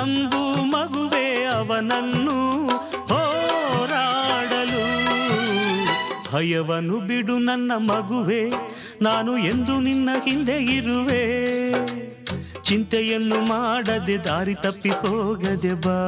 ನಂಬು ಮಗುವೆ ಅವನನ್ನು ಹೋರಾಡಲು. ಭಯವನ್ನು ಬಿಡು ನನ್ನ ಮಗುವೆ, ನಾನು ಎಂದು ನಿನ್ನ ಹಿಂದೆ ಇರುವೆ. ಚಿಂತೆಯನ್ನು ಮಾಡದೆ ದಾರಿ ತಪ್ಪಿ ಹೋಗದೆ ಬಾ.